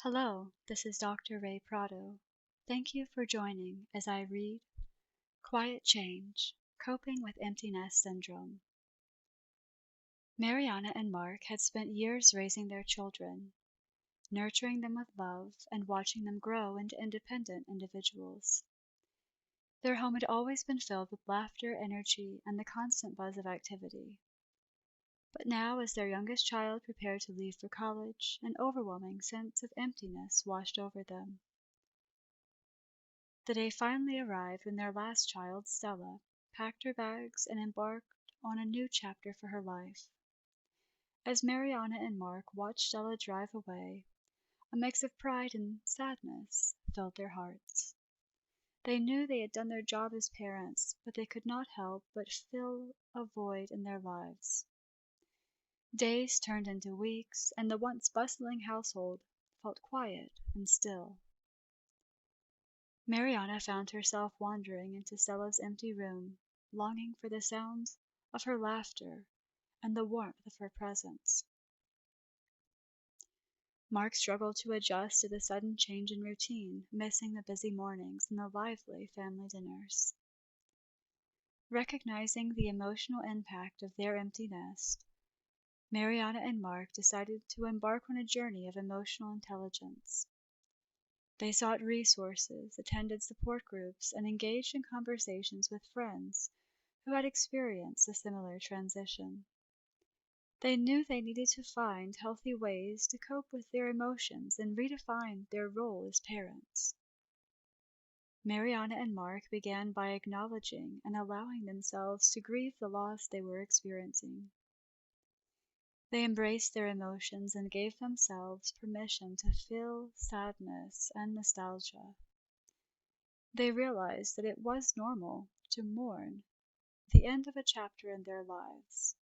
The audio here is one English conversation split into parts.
Hello, this is Dr. Ray Prado. Thank you for joining as I read Quiet Change, Coping with Empty Nest Syndrome. Mariana and Mark had spent years raising their children, nurturing them with love and watching them grow into independent individuals. Their home had always been filled with laughter, energy, and the constant buzz of activity. But now, as their youngest child prepared to leave for college, an overwhelming sense of emptiness washed over them. The day finally arrived when their last child, Stella, packed her bags and embarked on a new chapter for her life. As Mariana and Mark watched Stella drive away, a mix of pride and sadness filled their hearts. They knew they had done their job as parents, but they could not help but fill a void in their lives. Days turned into weeks, and the once bustling household felt quiet and still. Mariana found herself wandering into Stella's empty room, longing for the sound of her laughter and the warmth of her presence. Mark struggled to adjust to the sudden change in routine, missing the busy mornings and the lively family dinners. Recognizing the emotional impact of their empty nest, Mariana and Mark decided to embark on a journey of emotional intelligence. They sought resources, attended support groups, and engaged in conversations with friends who had experienced a similar transition. They knew they needed to find healthy ways to cope with their emotions and redefine their role as parents. Mariana and Mark began by acknowledging and allowing themselves to grieve the loss they were experiencing. They embraced their emotions and gave themselves permission to feel sadness and nostalgia. They realized that it was normal to mourn the end of a chapter in their lives,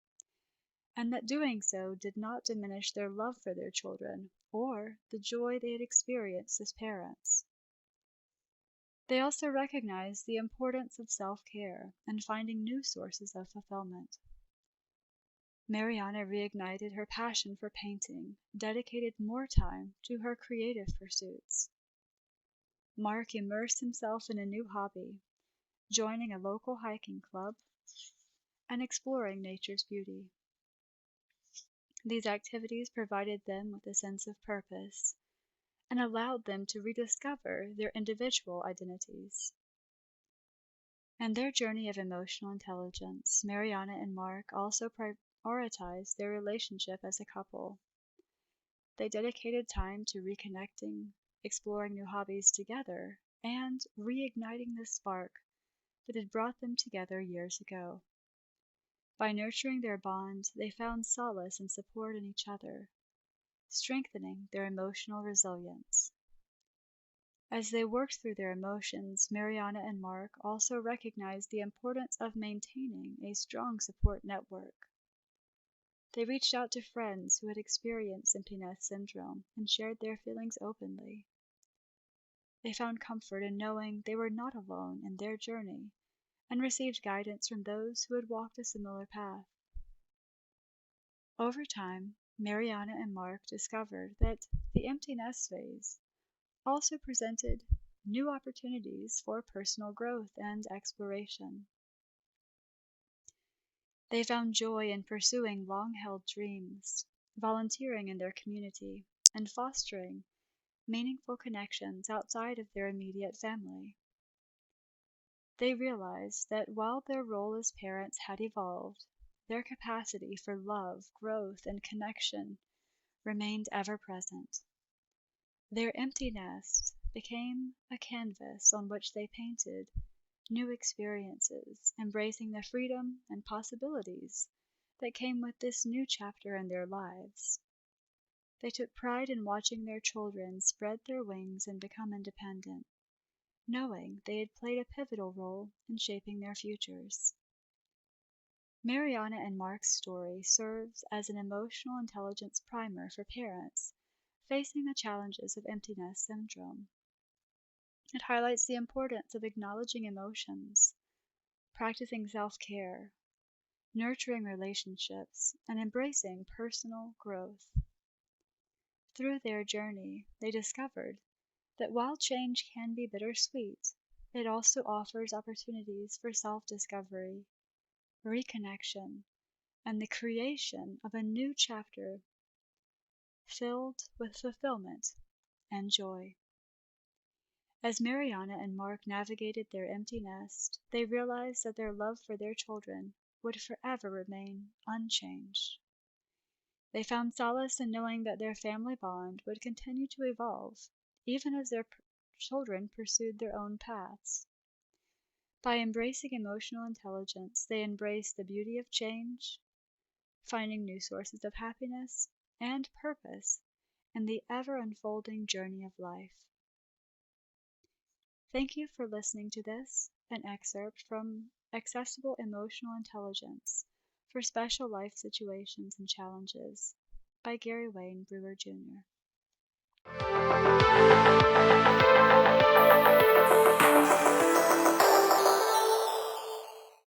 and that doing so did not diminish their love for their children or the joy they had experienced as parents. They also recognized the importance of self-care and finding new sources of fulfillment. Mariana reignited her passion for painting, dedicated more time to her creative pursuits. Mark immersed himself in a new hobby, joining a local hiking club and exploring nature's beauty. These activities provided them with a sense of purpose and allowed them to rediscover their individual identities. In their journey of emotional intelligence, Mariana and Mark also prioritized their relationship as a couple. They dedicated time to reconnecting, exploring new hobbies together, and reigniting the spark that had brought them together years ago. By nurturing their bond, they found solace and support in each other, strengthening their emotional resilience. As they worked through their emotions, Mariana and Mark also recognized the importance of maintaining a strong support network. They reached out to friends who had experienced empty nest syndrome and shared their feelings openly. They found comfort in knowing they were not alone in their journey and received guidance from those who had walked a similar path. Over time, Mariana and Mark discovered that the empty nest phase also presented new opportunities for personal growth and exploration. They found joy in pursuing long-held dreams, volunteering in their community, and fostering meaningful connections outside of their immediate family. They realized that while their role as parents had evolved, their capacity for love, growth, and connection remained ever present. Their empty nest became a canvas on which they painted new experiences, embracing the freedom and possibilities that came with this new chapter in their lives. They took pride in watching their children spread their wings and become independent, knowing they had played a pivotal role in shaping their futures. Mariana and Mark's story serves as an emotional intelligence primer for parents facing the challenges of empty nest syndrome. It highlights the importance of acknowledging emotions, practicing self-care, nurturing relationships, and embracing personal growth. Through their journey, they discovered that while change can be bittersweet, it also offers opportunities for self-discovery, reconnection, and the creation of a new chapter filled with fulfillment and joy. As Mariana and Mark navigated their empty nest, they realized that their love for their children would forever remain unchanged. They found solace in knowing that their family bond would continue to evolve, even as their children pursued their own paths. By embracing emotional intelligence, they embraced the beauty of change, finding new sources of happiness and purpose in the ever-unfolding journey of life. Thank you for listening to this, an excerpt from Accessible Emotional Intelligence for Special Life Situations and Challenges by Garry Brewer Jr.